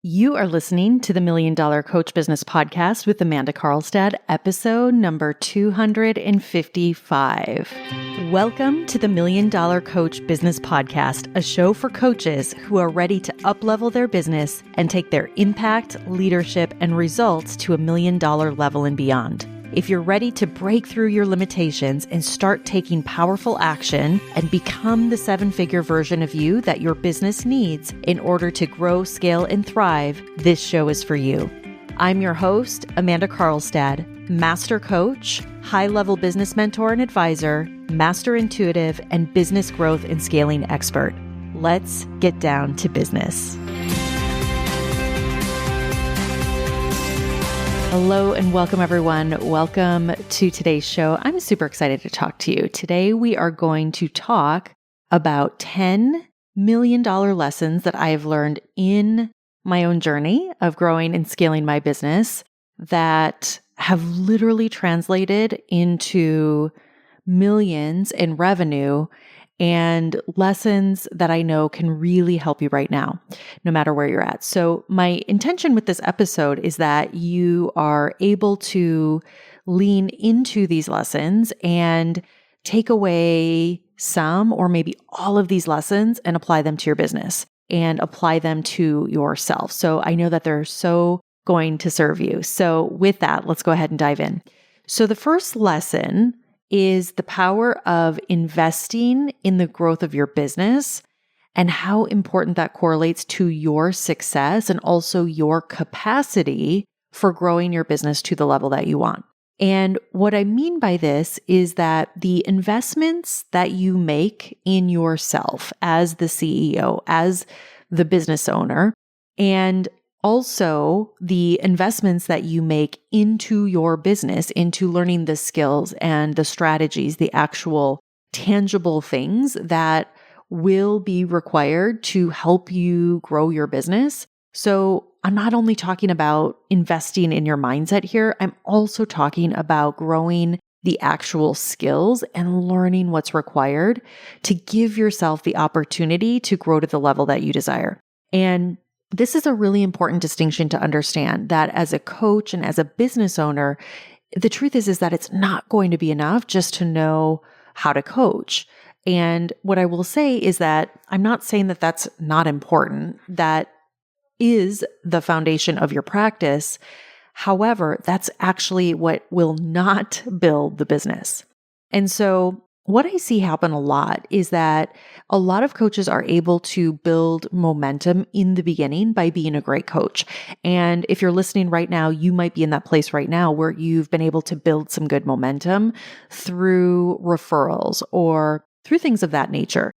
You are listening to the Million Dollar Coach Business Podcast with Amanda Karlstad, episode number 255. Welcome to the Million Dollar Coach Business Podcast, a show for coaches who are ready to up-level their business and take their impact, leadership, and results to $1 million level and beyond. If you're ready to break through your limitations and start taking powerful action and become the seven-figure version of you that your business needs in order to grow, scale, and thrive, this show is for you. I'm your host, Amanda Karlstad, master coach, high-level business mentor and advisor, master intuitive, and business growth and scaling expert. Let's get down to business. Hello and welcome, everyone. Welcome to today's show. I'm super excited to talk to you. Today, we are going to talk about $10 million lessons that I have learned in my own journey of growing and scaling my business that have literally translated into millions in revenue and lessons that I know can really help you right now, no matter where you're at. So my intention with this episode is that you are able to lean into these lessons and take away some or maybe all of these lessons and apply them to your business and apply them to yourself. So I know that they're so going to serve you. So with that, let's go ahead and dive in. So the first lesson is the power of investing in the growth of your business and how important that correlates to your success and also your capacity for growing your business to the level that you want. And what I mean by this is that the investments that you make in yourself as the CEO, as the business owner, and also the investments that you make into your business, into learning the skills and the strategies, the actual tangible things that will be required to help you grow your business. So I'm not only talking about investing in your mindset here, I'm also talking about growing the actual skills and learning what's required to give yourself the opportunity to grow to the level that you desire. And this is a really important distinction to understand, that as a coach and as a business owner, the truth is that it's not going to be enough just to know how to coach. And what I will say is that I'm not saying that that's not important. That is the foundation of your practice. However, that's actually what will not build the business. And so what I see happen a lot is that a lot of coaches are able to build momentum in the beginning by being a great coach. And if you're listening right now, you might be in that place right now where you've been able to build some good momentum through referrals or through things of that nature.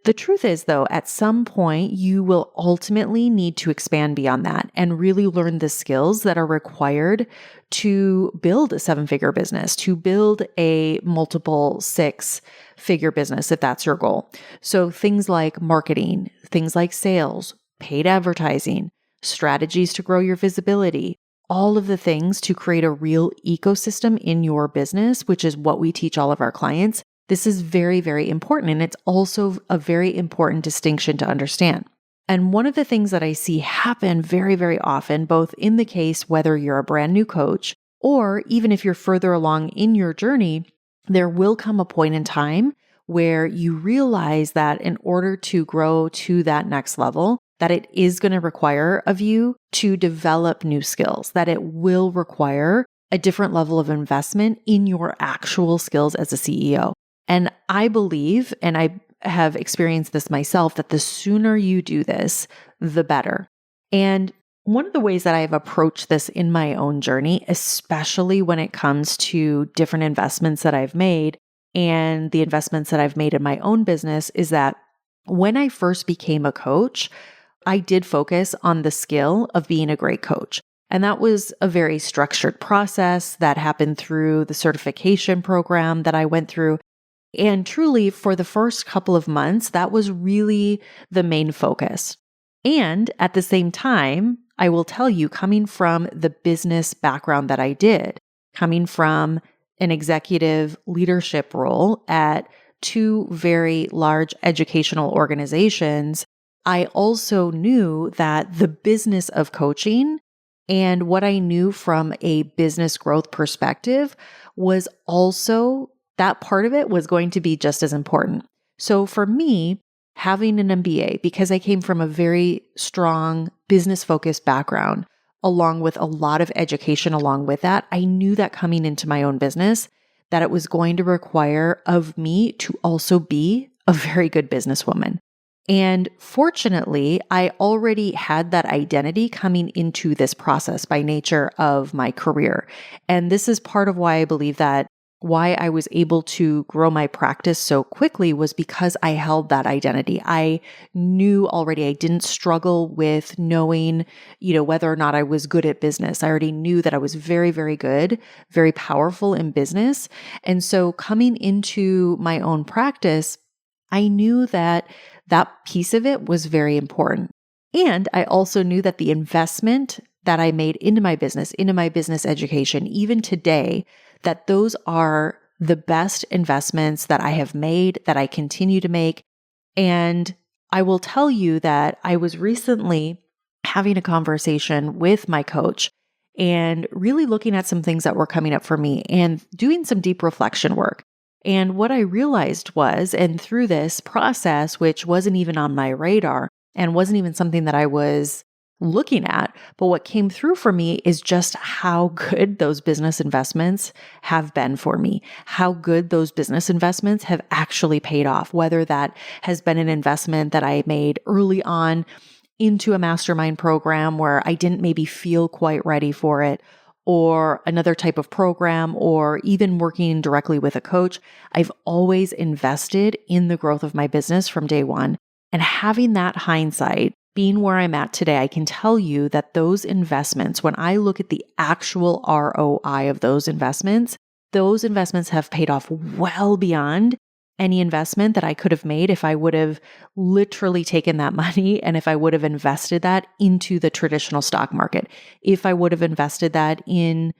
The truth is, though, at some point, you will ultimately need to expand beyond that and really learn the skills that are required to build a seven-figure business, to build a multiple six-figure business, if that's your goal. So things like marketing, things like sales, paid advertising, strategies to grow your visibility, all of the things to create a real ecosystem in your business, which is what we teach all of our clients. This is very, very important. And it's also a very important distinction to understand. And one of the things that I see happen very, very often, both in the case whether you're a brand new coach or even if you're further along in your journey, there will come a point in time where you realize that in order to grow to that next level, that it is going to require of you to develop new skills, that it will require a different level of investment in your actual skills as a CEO. And I believe, and I have experienced this myself, that the sooner you do this, the better. And one of the ways that I have approached this in my own journey, especially when it comes to different investments that I've made and the investments that I've made in my own business, is that when I first became a coach, I did focus on the skill of being a great coach. And that was a very structured process that happened through the certification program that I went through. And truly, for the first couple of months, that was really the main focus. And at the same time, I will tell you, coming from the business background that I did, coming from an executive leadership role at two very large educational organizations, I also knew that the business of coaching and what I knew from a business growth perspective was also that part of it was going to be just as important. So for me, having an MBA, because I came from a very strong business focused background, along with a lot of education along with that, I knew that coming into my own business, that it was going to require of me to also be a very good businesswoman. And fortunately, I already had that identity coming into this process by nature of my career. And this is part of why I believe that why I was able to grow my practice so quickly was because I held that identity. I knew already I didn't struggle with knowing, whether or not I was good at business. I already knew that I was very, very good, very powerful in business. And so coming into my own practice, I knew that piece of it was very important. And I also knew that the investment that I made into my business education, even today, that those are the best investments that I have made, that I continue to make. And I will tell you that I was recently having a conversation with my coach and really looking at some things that were coming up for me and doing some deep reflection work. And what I realized was, and through this process, which wasn't even on my radar and wasn't even something that I was looking at, but what came through for me is just how good those business investments have been for me, how good those business investments have actually paid off, whether that has been an investment that I made early on into a mastermind program where I didn't maybe feel quite ready for it, or another type of program, or even working directly with a coach. I've always invested in the growth of my business from day one. And having that hindsight, being where I'm at today, I can tell you that those investments, when I look at the actual ROI of those investments have paid off well beyond any investment that I could have made if I would have literally taken that money and if I would have invested that into the traditional stock market, if I would have invested that in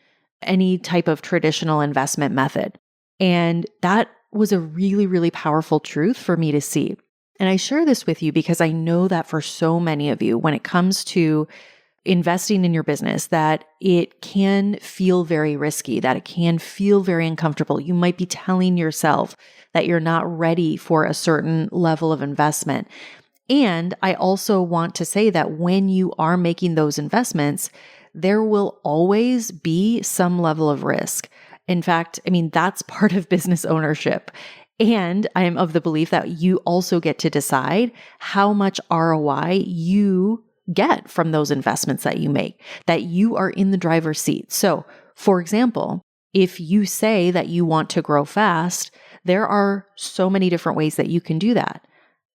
any type of traditional investment method. And that was a really, really powerful truth for me to see. And I share this with you because I know that for so many of you, when it comes to investing in your business, that it can feel very risky, that it can feel very uncomfortable. You might be telling yourself that you're not ready for a certain level of investment. And I also want to say that when you are making those investments, there will always be some level of risk. In fact, that's part of business ownership. And I am of the belief that you also get to decide how much ROI you get from those investments that you make, that you are in the driver's seat. So, for example, if you say that you want to grow fast, there are so many different ways that you can do that.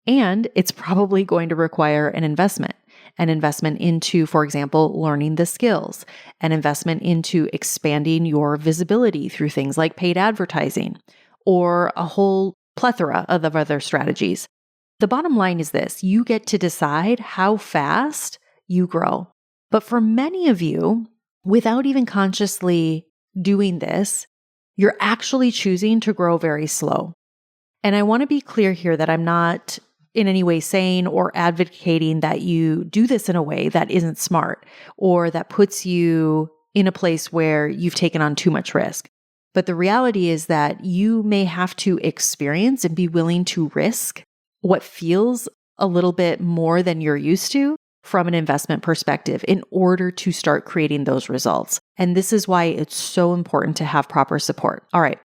And it's probably going to require an investment into, for example, learning the skills, an investment into expanding your visibility through things like paid advertising, or a whole plethora of other strategies. The bottom line is this: you get to decide how fast you grow. But for many of you, without even consciously doing this, you're actually choosing to grow very slow. And I want to be clear here that I'm not in any way saying or advocating that you do this in a way that isn't smart or that puts you in a place where you've taken on too much risk. But the reality is that you may have to experience and be willing to risk what feels a little bit more than you're used to from an investment perspective in order to start creating those results. And this is why it's so important to have proper support. All right.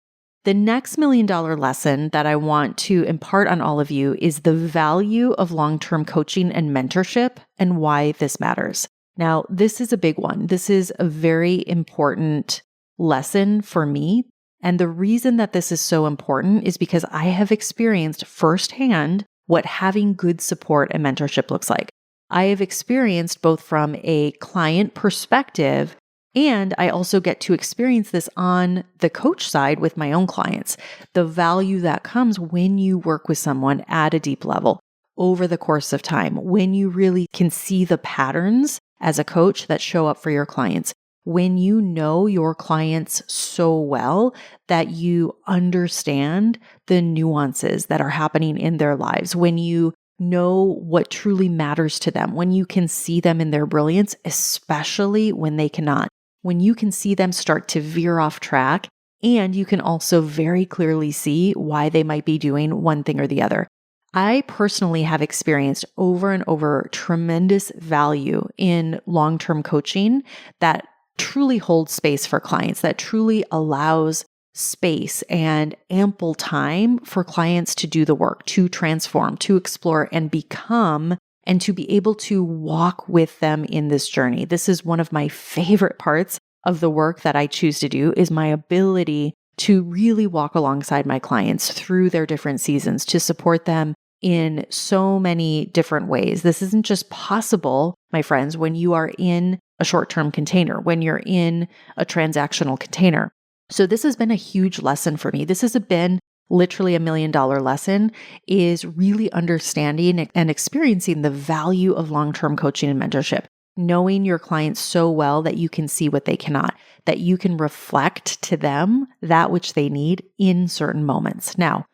The next $1 million lesson that I want to impart on all of you is the value of long-term coaching and mentorship and why this matters. Now, this is a big one. This is a very important lesson for me. And the reason that this is so important is because I have experienced firsthand what having good support and mentorship looks like. I have experienced both from a client perspective, and I also get to experience this on the coach side with my own clients. The value that comes when you work with someone at a deep level over the course of time, when you really can see the patterns as a coach that show up for your clients, when you know your clients so well that you understand the nuances that are happening in their lives, when you know what truly matters to them, when you can see them in their brilliance, especially when they cannot, when you can see them start to veer off track, and you can also very clearly see why they might be doing one thing or the other. I personally have experienced over and over tremendous value in long-term coaching that truly holds space for clients, that truly allows space and ample time for clients to do the work, to transform, to explore and become, and to be able to walk with them in this journey. This is one of my favorite parts of the work that I choose to do, is my ability to really walk alongside my clients through their different seasons, to support them in so many different ways. This isn't just possible, my friends, when you are in a short-term container, when you're in a transactional container. So this has been a huge lesson for me. This has been literally $1 million lesson, is really understanding and experiencing the value of long-term coaching and mentorship. Knowing your clients so well that you can see what they cannot, that you can reflect to them that which they need in certain moments. Now,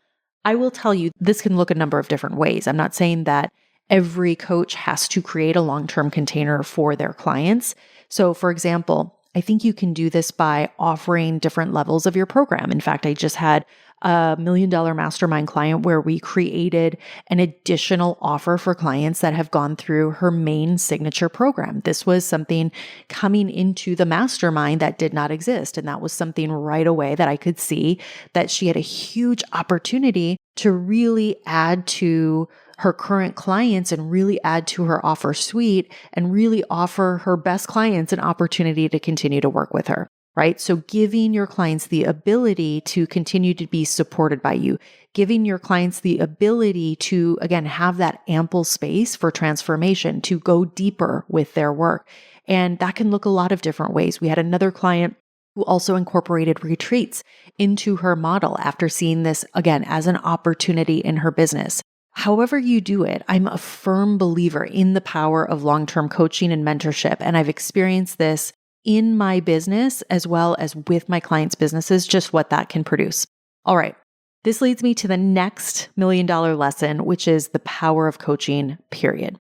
I will tell you, this can look a number of different ways. I'm not saying that every coach has to create a long-term container for their clients. So for example, I think you can do this by offering different levels of your program. In fact, I just had a $1 million mastermind client where we created an additional offer for clients that have gone through her main signature program. This was something coming into the mastermind that did not exist. And that was something right away that I could see that she had a huge opportunity to really add to her current clients and really add to her offer suite and really offer her best clients an opportunity to continue to work with her, right? So giving your clients the ability to continue to be supported by you, giving your clients the ability to, again, have that ample space for transformation, to go deeper with their work. And that can look a lot of different ways. We had another client who also incorporated retreats into her model after seeing this, again, as an opportunity in her business. However you do it, I'm a firm believer in the power of long-term coaching and mentorship. And I've experienced this in my business as well as with my clients' businesses, just what that can produce. All right. This leads me to the next $1 million lesson, which is the power of coaching, period.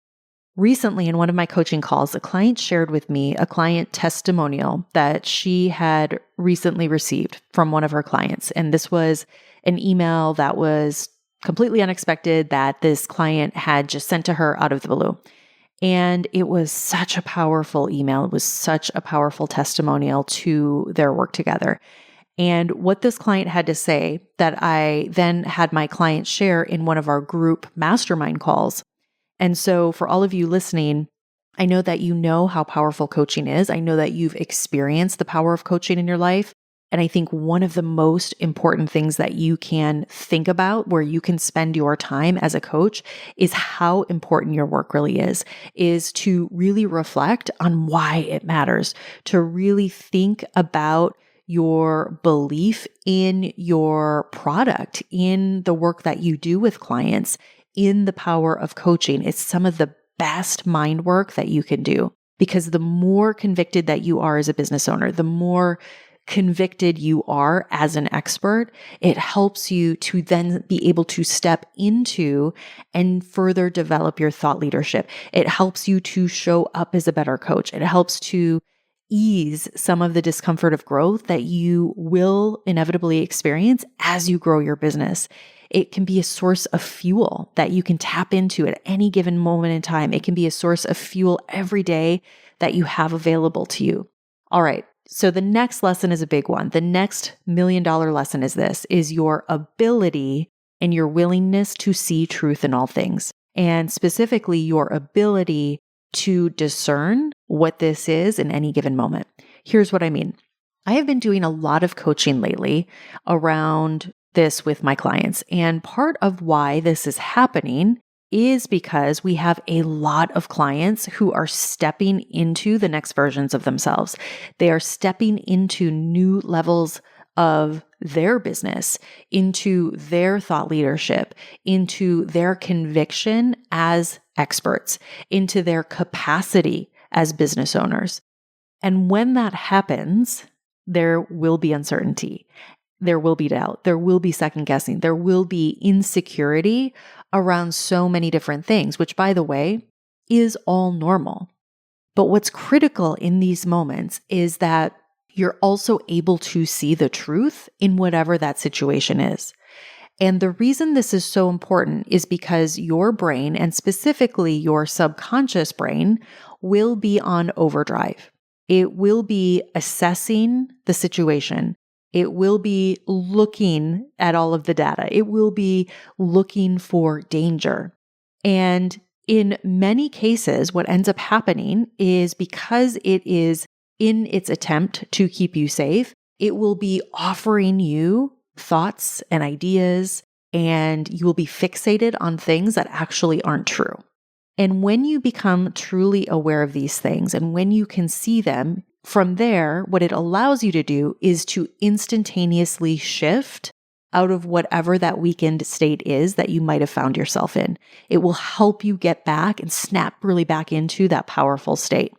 Recently, in one of my coaching calls, a client shared with me a client testimonial that she had recently received from one of her clients. And this was an email that was completely unexpected that this client had just sent to her out of the blue. And it was such a powerful email. It was such a powerful testimonial to their work together. And what this client had to say that I then had my client share in one of our group mastermind calls. And so for all of you listening, I know that you know how powerful coaching is. I know that you've experienced the power of coaching in your life. And I think one of the most important things that you can think about where you can spend your time as a coach is how important your work really is to really reflect on why it matters, to really think about your belief in your product, in the work that you do with clients, in the power of coaching. It's some of the best mind work that you can do, because the more convicted that you are as a business owner, the more convicted you are as an expert, it helps you to then be able to step into and further develop your thought leadership. It helps you to show up as a better coach. It helps to ease some of the discomfort of growth that you will inevitably experience as you grow your business. It can be a source of fuel that you can tap into at any given moment in time. It can be a source of fuel every day that you have available to you. All right. So the next lesson is a big one. The next $1 million lesson is your ability and your willingness to see truth in all things, and specifically your ability to discern what this is in any given moment. Here's what I mean. I have been doing a lot of coaching lately around this with my clients, and part of why this is happening is because we have a lot of clients who are stepping into the next versions of themselves. They are stepping into new levels of their business, into their thought leadership, into their conviction as experts, into their capacity as business owners. And when that happens, there will be uncertainty. there will be doubt. There will be second guessing. There will be insecurity around so many different things, which, by the way, is all normal. But what's critical in these moments is that you're also able to see the truth in whatever that situation is. And the reason this is so important is because your brain, and specifically your subconscious brain, will be on overdrive. It will be assessing the situation. It will be looking at all of the data. It will be looking for danger. And in many cases, what ends up happening is because it is in its attempt to keep you safe, it will be offering you thoughts and ideas, and you will be fixated on things that actually aren't true. And when you become truly aware of these things, and when you can see them, from there, what it allows you to do is to instantaneously shift out of whatever that weakened state is that you might have found yourself in. It will help you get back and snap really back into that powerful state.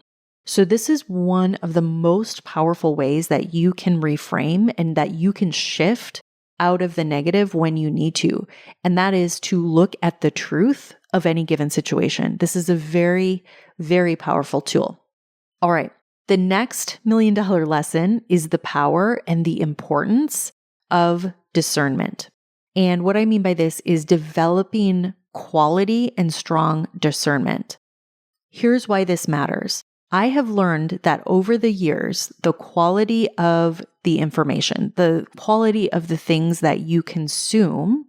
So this is one of the most powerful ways that you can reframe and that you can shift out of the negative when you need to. And that is to look at the truth of any given situation. This is a very, very powerful tool. All right. The next $1 million lesson is the power and the importance of discernment. And what I mean by this is developing quality and strong discernment. Here's why this matters. I have learned that over the years, the quality of the information, the quality of the things that you consume,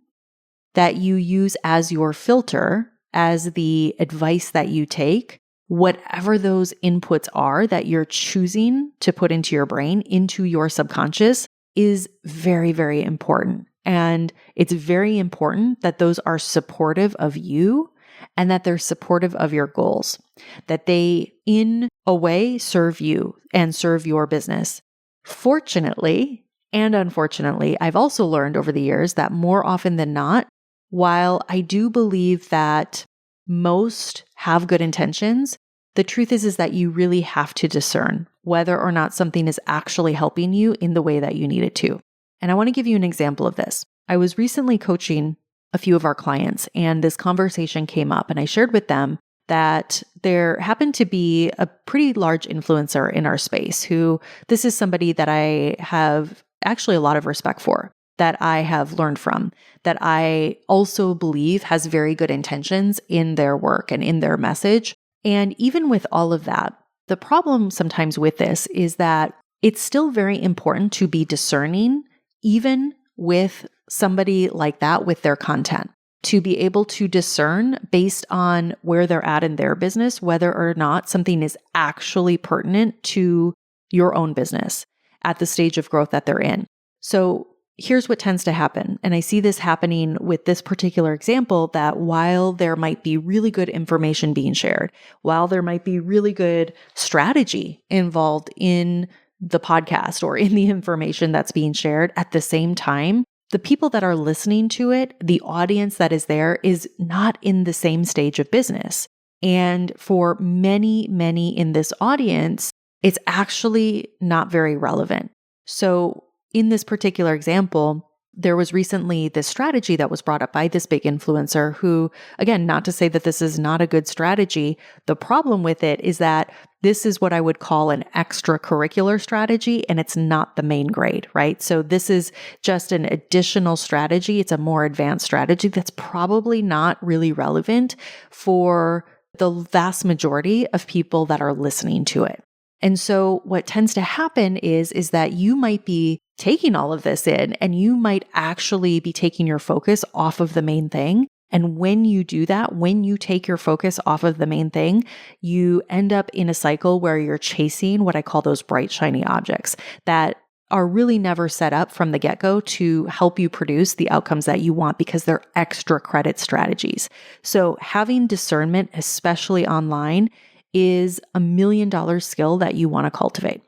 that you use as your filter, as the advice that you take, whatever those inputs are that you're choosing to put into your brain, into your subconscious, is very, very important. And it's very important that those are supportive of you and that they're supportive of your goals, that they, in a way, serve you and serve your business. Fortunately and unfortunately, I've also learned over the years that more often than not, while I do believe that most have good intentions, the truth is that you really have to discern whether or not something is actually helping you in the way that you need it to. And I want to give you an example of this. I was recently coaching a few of our clients, and this conversation came up, and I shared with them that there happened to be a pretty large influencer in our space who, this is somebody that I have actually a lot of respect for, that I have learned from, that I also believe has very good intentions in their work and in their message. And even with all of that, the problem sometimes with this is that it's still very important to be discerning, even with somebody like that, with their content, to be able to discern based on where they're at in their business, whether or not something is actually pertinent to your own business at the stage of growth that they're in. So here's what tends to happen. And I see this happening with this particular example, that while there might be really good information being shared, while there might be really good strategy involved in the podcast or in the information that's being shared, at the same time, the people that are listening to it, the audience that is there, is not in the same stage of business. And for many, many in this audience, it's actually not very relevant. So in this particular example, there was recently this strategy that was brought up by this big influencer who, again, not to say that this is not a good strategy, the problem with it is that this is what I would call an extracurricular strategy, and it's not the main grade, right? So this is just an additional strategy. It's a more advanced strategy that's probably not really relevant for the vast majority of people that are listening to it. And so what tends to happen is that you might be taking all of this in, and you might actually be taking your focus off of the main thing. And when you do that, when you take your focus off of the main thing, you end up in a cycle where you're chasing what I call those bright, shiny objects that are really never set up from the get-go to help you produce the outcomes that you want, because they're extra credit strategies. So having discernment, especially online, is $1 million skill that you want to cultivate.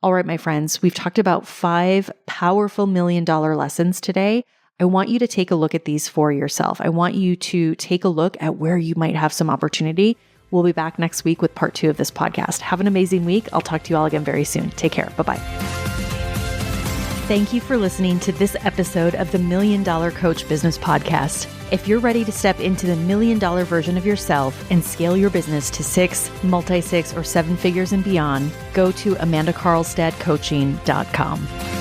All right, my friends, we've talked about 5 powerful $1 million lessons today. I want you to take a look at these for yourself. I want you to take a look at where you might have some opportunity. We'll be back next week with part 2 of this podcast. Have an amazing week. I'll talk to you all again very soon. Take care. Bye-bye. Thank you for listening to this episode of the Million Dollar Coach Business Podcast. If you're ready to step into the $1 million version of yourself and scale your business to 6, multi-6, or 7 figures and beyond, go to amandakarlstadcoaching.com.